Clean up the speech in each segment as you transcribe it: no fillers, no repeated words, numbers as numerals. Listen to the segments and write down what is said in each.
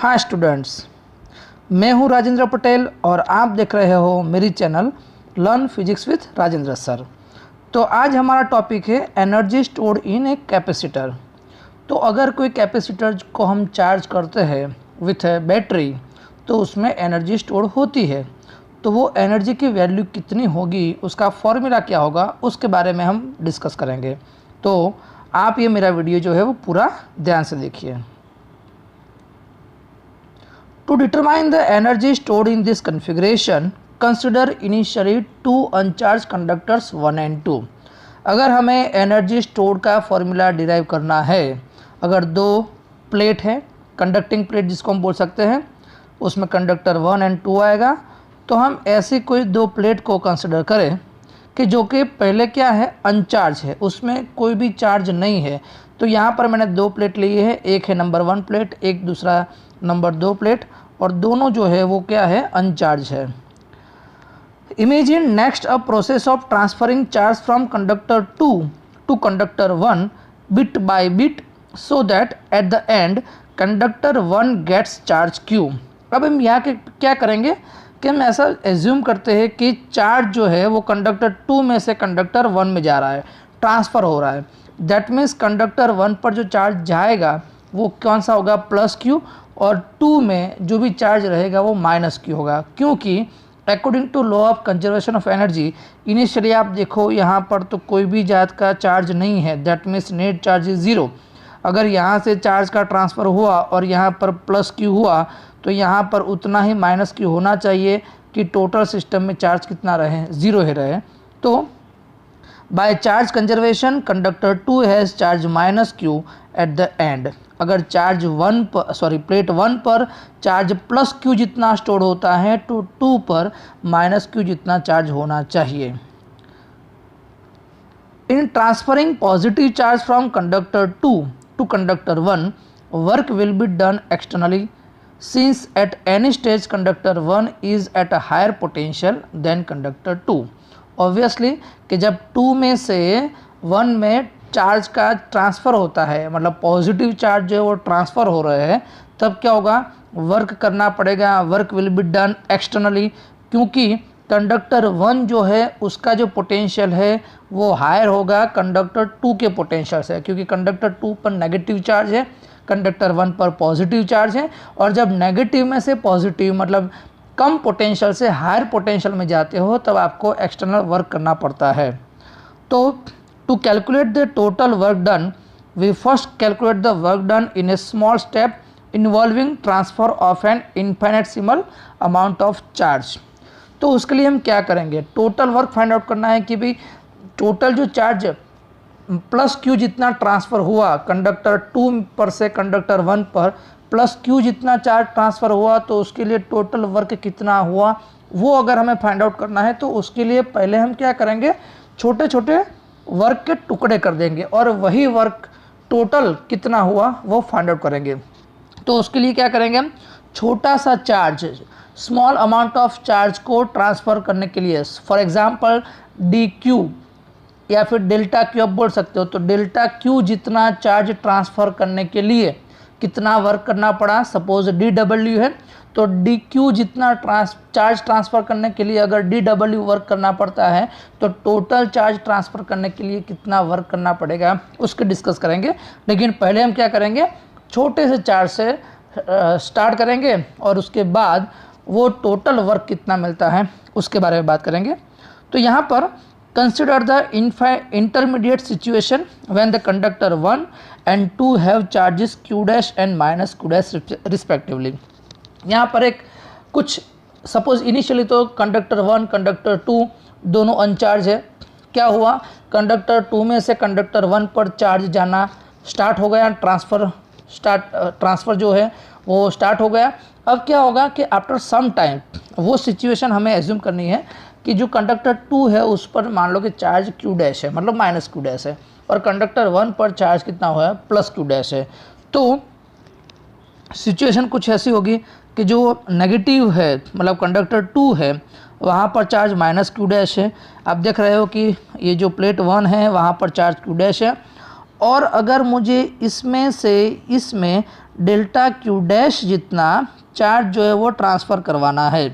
Hi students, मैं हूं राजेंद्र पटेल और आप देख रहे हो मेरी channel learn physics with Rajendra sir. तो आज हमारा टॉपिक है energy stored in a capacitor. तो अगर कोई कैपेसिटर को हम चार्ज करते हैं विथ ए बैटरी तो उसमें एनर्जी स्टोर होती है। तो वो एनर्जी की वैल्यू कितनी होगी, उसका फॉर्मूला क्या होगा, उसके बारे में हम डिस्कस करेंगे। तो आप ये मेरा वीडियो जो है वो पूरा ध्यान से देखिए। To determine the energy stored in this configuration, consider initially two uncharged conductors 1 and 2। अगर हमें एनर्जी स्टोर का फॉर्मूला डिराइव करना है, अगर दो प्लेट है, कंडक्टिंग प्लेट जिसको हम बोल सकते हैं, उसमें कंडक्टर 1 एंड 2 आएगा, तो हम ऐसी कोई दो प्लेट को कंसिडर करें कि जो कि पहले क्या है, अनचार्ज है, उसमें कोई भी चार्ज नहीं है। तो यहाँ पर मैंने दो प्लेट ली है, एक है नंबर 1 प्लेट, एक दूसरा नंबर 2 प्लेट, और दोनों जो है वो क्या है, अनचार्ज है। Imagine next a process of transferring charge from conductor 2 to conductor 1 bit by bit so that at the end conductor 1 gets charge Q। अब हम यहाँ के क्या करेंगे कि हम ऐसा एज्यूम करते हैं कि चार्ज जो है वो कंडक्टर 2 में से कंडक्टर 1 में जा रहा है, ट्रांसफ़र हो रहा है। दैट मीन्स कंडक्टर 1 पर जो चार्ज जाएगा वो कौन सा होगा, प्लस Q, और 2 में जो भी चार्ज रहेगा वो माइनस Q होगा। क्योंकि according to law of conservation of energy, initially आप देखो यहाँ पर तो कोई भी जात का चार्ज नहीं है, that means net charge is 0। अगर यहाँ से चार्ज का ट्रांसफ़र हुआ और यहाँ पर प्लस Q हुआ तो यहाँ पर उतना ही माइनस Q होना चाहिए कि टोटल सिस्टम में चार्ज कितना रहे, 0 ही रहे। तो by charge conservation conductor 2 has charge minus Q eight the and. अगर चार्ज प्लेट 1 पर चार्ज प्लस Q जितना स्टोर होता है तो 2 पर माइनस Q जितना चार्ज होना चाहिए। In transferring positive charge from conductor 2 to conductor 1 work will be done externally since at any stage conductor 1 is at a higher potential than conductor 2। Obviously कि जब 2 में से 1 में चार्ज का ट्रांसफ़र होता है, मतलब पॉजिटिव चार्ज जो है वो ट्रांसफ़र हो रहे हैं, तब क्या होगा, वर्क करना पड़ेगा, work will be done externally. क्योंकि कंडक्टर 1 जो है उसका जो पोटेंशियल है वो हायर होगा कंडक्टर 2 के पोटेंशियल से, क्योंकि कंडक्टर 2 पर नेगेटिव चार्ज है, कंडक्टर 1 पर पॉजिटिव चार्ज है। और जब नेगेटिव में से पॉजिटिव मतलब कम पोटेंशियल से हायर पोटेंशियल में जाते हो तब आपको एक्सटर्नल वर्क करना पड़ता है। तो to calculate the total work done, we first calculate the work done in a small step involving transfer of an infinitesimal amount of charge। तो उसके लिए हम क्या करेंगे, टोटल वर्क फाइंड आउट करना है कि भाई टोटल जो चार्ज प्लस Q जितना ट्रांसफ़र हुआ कंडक्टर 2 पर से कंडक्टर 1 पर, प्लस Q जितना चार्ज ट्रांसफ़र हुआ तो उसके लिए टोटल वर्क कितना हुआ वो अगर हमें फाइंड आउट करना है तो उसके लिए पहले हम क्या करेंगे, छोटे छोटे वर्क के टुकड़े कर देंगे और वही वर्क टोटल कितना हुआ वो फाइंड आउट करेंगे। तो उसके लिए क्या करेंगे, हम छोटा सा charge, small amount of charge को ट्रांसफ़र करने के लिए, फॉर एग्जांपल dQ या फिर डेल्टा Q आप बोल सकते हो, तो डेल्टा Q जितना चार्ज ट्रांसफ़र करने के लिए कितना वर्क करना पड़ा, सपोज dW है तो dQ जितना चार्ज ट्रांसफ़र करने के लिए अगर dW वर्क करना पड़ता है तो टोटल चार्ज ट्रांसफ़र करने के लिए कितना वर्क करना पड़ेगा उसके डिस्कस करेंगे। लेकिन पहले हम क्या करेंगे, छोटे से चार्ज से स्टार्ट करेंगे और उसके बाद वो टोटल वर्क कितना मिलता है उसके बारे में बात करेंगे। तो यहाँ पर consider the intermediate situation when the conductor 1 and 2 have charges Q dash and minus Q dash respectively. यहाँ पर एक कुछ सपोज इनिशियली तो कंडक्टर 1 कंडक्टर 2 दोनों अनचार्ज है। क्या हुआ, कंडक्टर 2 में से कंडक्टर 1 पर चार्ज जाना स्टार्ट हो गया, ट्रांसफ़र जो है वो स्टार्ट हो गया। अब क्या होगा कि आफ्टर सम टाइम वो सिचुएशन हमें एज्यूम करनी है कि जो कंडक्टर 2 है उस पर मान लो कि चार्ज Q डैश है, मतलब माइनस Q डैश है, और कंडक्टर 1 पर चार्ज कितना हुआ है, प्लस Q डैश है। तो सिचुएशन कुछ ऐसी होगी कि जो नेगेटिव है, मतलब कंडक्टर 2 है, वहाँ पर चार्ज माइनस Q डैश है। आप देख रहे हो कि ये जो प्लेट 1 है वहाँ पर चार्ज Q डैश है और अगर मुझे इसमें से इसमें डेल्टा क्यू डैश जितना चार्ज जो है वो ट्रांसफ़र करवाना है,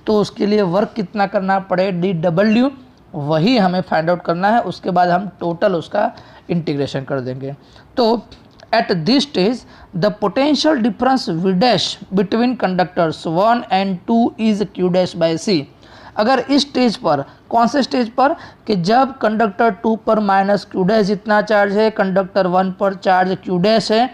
तो उसके लिए वर्क कितना करना पड़े, डी डब्ल्यू, वही हमें फाइंड आउट करना है। उसके बाद हम टोटल उसका इंटीग्रेशन कर देंगे। तो at this stage the potential difference V dash between conductors 1 and 2 is Q dash by C. अगर इस स्टेज पर, कौन से स्टेज पर, कि जब कंडक्टर 2 पर माइनस क्यू डैश जितना चार्ज है, कंडक्टर 1 पर चार्ज क्यू डैश है,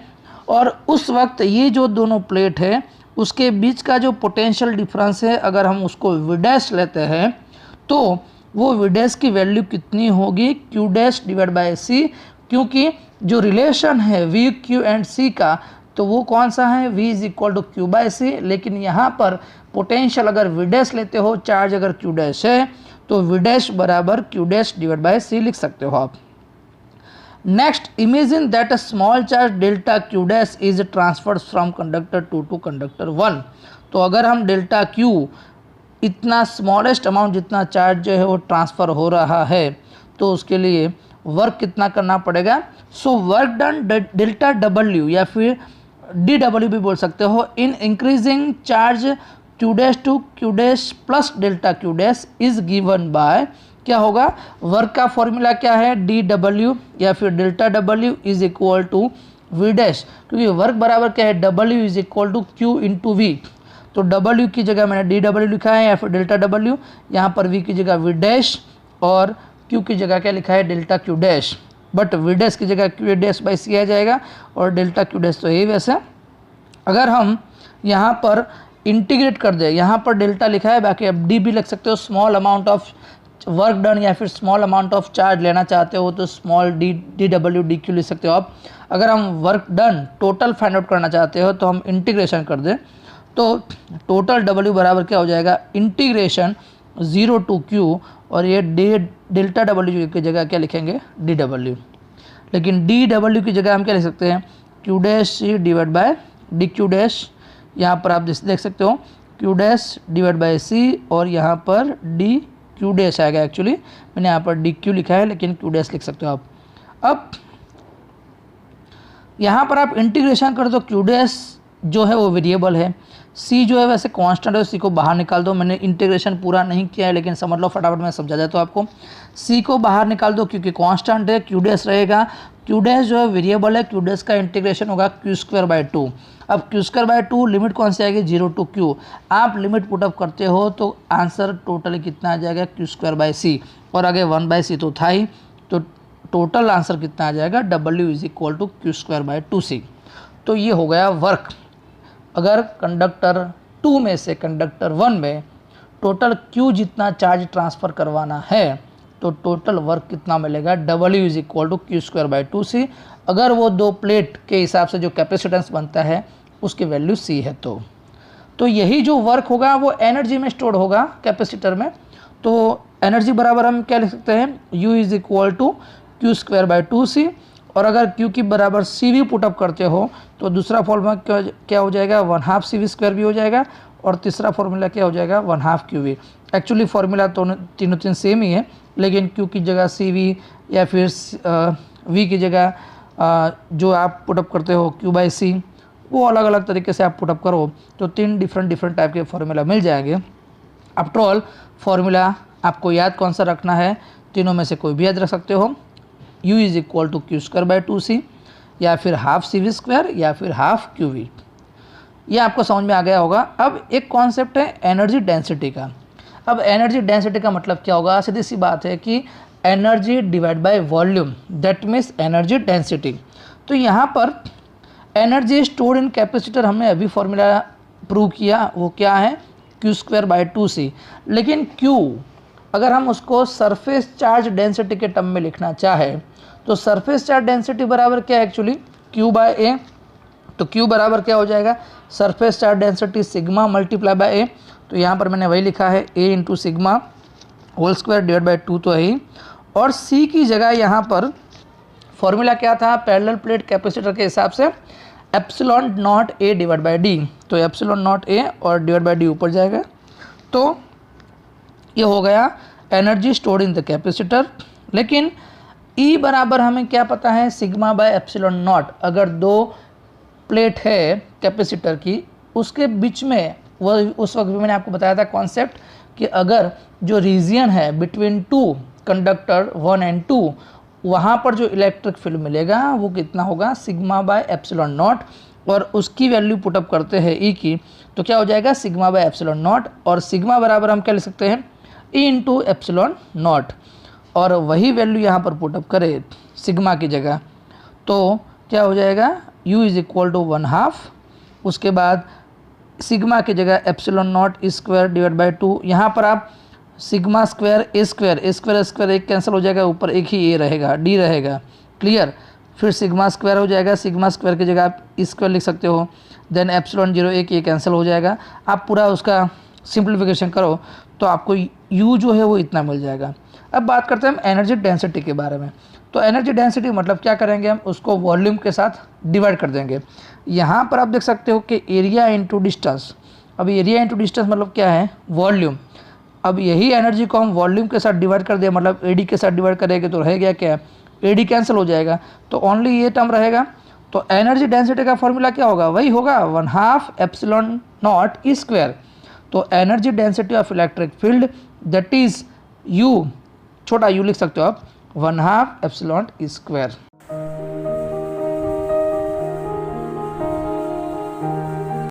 और उस वक्त ये जो दोनों प्लेट है उसके बीच का जो पोटेंशियल डिफरेंस है, अगर हम उसको वी डैश लेते हैं तो वो वी डैश की वैल्यू कितनी होगी, क्यू डैश डिवाइड बाय सी। क्योंकि जो रिलेशन है वी क्यू एंड सी का, तो वो कौन सा है, v is equal to Q by C. लेकिन यहाँ पर पोटेंशियल अगर वी डैश लेते हो, चार्ज अगर क्यू डैश है, तो वी डैश बराबर Q dash divide by C लिख सकते हो आप। Next, imagine that a small charge delta Q dash is transferred from conductor 2 to conductor 1। तो अगर हम डेल्टा क्यू, इतना स्मॉलेस्ट अमाउंट जितना चार्ज जो है वो ट्रांसफ़र हो रहा है, तो उसके लिए वर्क कितना करना पड़ेगा। So work done delta W या फिर डी डब्ल्यू भी बोल सकते हो, in increasing charge Q dash to Q dash plus delta Q dash is given by, क्या होगा, वर्क का फॉर्मूला क्या है, डी डब्ल्यू या फिर delta W is equal to V dash. क्योंकि वर्क बराबर क्या है, W is equal to Q into V. तो डब्ल्यू की जगह मैंने डी डब्ल्यू लिखा है या फिर डेल्टा डब्ल्यू, यहाँ पर वी की जगह वी डैश और क्यू की जगह क्या लिखा है, delta Q dash. But V dash की जगह क्यू डैश बाई सी आ जाएगा और डेल्टा क्यू डैश तो यही वैसे। अगर हम यहाँ पर इंटीग्रेट कर दें, यहाँ पर डेल्टा लिखा है, बाकी अब डी भी लिख सकते हो, small amount of work done या फिर स्मॉल अमाउंट ऑफ चार्ज लेना चाहते हो तो small D W D Q लिख सकते हो आप। अगर हम work done total find out करना चाहते हो तो हम इंटीग्रेशन कर दें, तो टोटल डब्ल्यू बराबर क्या हो जाएगा, इंटीग्रेशन 0 टू क्यू, और ये डेल्टा डब्ल्यू की जगह क्या लिखेंगे, डी डब्ल्यू। लेकिन डी डब्ल्यू की जगह हम क्या लिख सकते हैं, Q dash C divide by D Q dash. यहाँ पर आप देख सकते हो Q dash divide by C, और यहाँ पर डी क्यू डैश आएगा। एक्चुअली मैंने यहाँ पर डी क्यू लिखा है लेकिन क्यू डैश लिख सकते हो आप। अब यहाँ पर आप इंटीग्रेशन कर दो, क्यू डैश जो है वो वेरिएबल है, सी जो है वैसे कांस्टेंट है, सी को बाहर निकाल दो। मैंने इंटीग्रेशन पूरा नहीं किया है लेकिन समझ लो फटाफट मैं समझा देता हूँ आपको। सी को बाहर निकाल दो क्योंकि कांस्टेंट है, क्यू डैश रहेगा, क्यू डैश जो है वेरिएबल है, क्यू डैश का इंटीग्रेशन होगा क्यू स्क्वायर बाय 2। अब क्यू स्क्वायर बाय 2 लिमिट कौन सी आएगी, 0 टू क्यू। आप लिमिट पुटअप करते हो तो आंसर टोटली कितना आ जाएगा, क्यू स्क्वायर बाय सी, और आगे 1 बाय सी तो था ही, तो टोटल आंसर कितना आ जाएगा, W is equal to Q square by 2c। तो ये हो गया वर्क। अगर कंडक्टर 2 में से कंडक्टर 1 में टोटल Q जितना चार्ज ट्रांसफ़र करवाना है तो टोटल वर्क कितना मिलेगा, W is equal to Q square by 2c। अगर वो दो प्लेट के हिसाब से जो कैपेसिटेंस बनता है उसकी वैल्यू C है तो यही जो वर्क होगा वो एनर्जी में स्टोर होगा कैपेसिटर में। तो एनर्जी बराबर हम क्या लिख सकते हैं, U is equal to Q square by 2c। और अगर Q की बराबर CV पुटअप करते हो तो दूसरा फॉर्मूला क्या हो जाएगा, 1/2 CV स्क्वायर भी हो जाएगा, और तीसरा फॉर्मूला क्या हो जाएगा, 1/2 QV। एक्चुअली फार्मूला तो तीनों सेम ही है, लेकिन Q की जगह CV या फिर V की जगह जो आप पुटअप करते हो Q/C, वो अलग अलग तरीके से आप पुटअप करो तो 3 डिफरेंट टाइप के फार्मूला मिल जाएंगे। आफ्टर ऑल फार्मूला आपको याद कौन सा रखना है, तीनों में से कोई भी याद रख सकते हो। U is equal to Q square by 2c, या फिर 1/2 CV स्क्वायर, या फिर 1/2 QV। ये आपको समझ में आ गया होगा। अब एक कॉन्सेप्ट है एनर्जी डेंसिटी का। अब एनर्जी डेंसिटी का मतलब क्या होगा, सीधी सी बात है कि energy divide by volume, that means energy density. तो यहाँ पर एनर्जी स्टोर्ड इन कैपेसिटर हमने अभी फॉर्मूला प्रूव किया, वो क्या है, क्यू स्क्वायर बाई 2c। लेकिन Q अगर हम उसको सरफेस चार्ज डेंसिटी के टर्म में लिखना चाहे तो सरफेस चार्ज डेंसिटी बराबर क्या है, एक्चुअली Q बाय A। तो Q बराबर क्या हो जाएगा, surface charge density sigma multiply by A। तो यहाँ पर मैंने वही लिखा है A into sigma whole square divide by 2 तो है। और C की जगह यहाँ पर फॉर्मूला क्या था, पैरेलल प्लेट कैपेसिटर के हिसाब से epsilon not A divide by D। तो एप्सिलॉन नॉट A और डिवाइड बाई D ऊपर जाएगा। तो ये हो गया energy stored in the capacitor. लेकिन ई बराबर हमें क्या पता है, सिग्मा बाय एप्सिलॉन नॉट। अगर दो प्लेट है कैपेसिटर की, उसके बीच में वो उस वक्त भी मैंने आपको बताया था कॉन्सेप्ट कि अगर जो रीजियन है बिटवीन टू कंडक्टर 1 एंड 2, वहाँ पर जो इलेक्ट्रिक फील्ड मिलेगा वो कितना होगा, सिग्मा बाय एप्सिलॉन नॉट। और उसकी वैल्यू पुटअप करते हैं ई की, तो क्या हो जाएगा, सिग्मा बाय एप्सिलॉन नॉट। और सिग्मा बराबर हम क्या लिख सकते हैं, ई इंटू एप्सिलॉन नॉट। और वही वैल्यू यहाँ पर पुटअप करें सिग्मा की जगह, तो क्या हो जाएगा, u इज इक्वल टू 1/2। उसके बाद सिग्मा की जगह epsilon not square divide by 2। यहाँ पर आप सिग्मा स्क्वायर ए स्क्वायर एक कैंसिल हो जाएगा, ऊपर एक ही ए रहेगा, डी रहेगा, क्लियर। फिर सिग्मा स्क्वायर हो जाएगा, सिग्मा स्क्वायर की जगह आप स्क्वायर लिख सकते हो। देन एप्सिलॉन 0 एक ये कैंसिल हो जाएगा। आप पूरा उसका सिंप्लीफिकेशन करो तो आपको u जो है वो इतना मिल जाएगा। अब बात करते हैं हम एनर्जी डेंसिटी के बारे में। तो एनर्जी डेंसिटी मतलब क्या करेंगे, हम उसको वॉल्यूम के साथ डिवाइड कर देंगे। यहाँ पर आप देख सकते हो कि एरिया इंटू डिस्टेंस। अब एरिया इंटू डिस्टेंस मतलब क्या है, वॉल्यूम। अब यही एनर्जी को हम वॉल्यूम के साथ डिवाइड कर दें, मतलब एडी के साथ डिवाइड करेंगे तो रह गया क्या, एडी कैंसिल हो जाएगा, तो ओनली ये टर्म रहेगा। तो एनर्जी डेंसिटी का फॉर्मूला क्या होगा, वही होगा 1/2 एप्सिलॉन नॉट ई स्क्वायर। तो energy density of electric field that is u, छोटा u लिख सकते हो आप, 1/2 एप्सिलॉन ई स्क्वायर।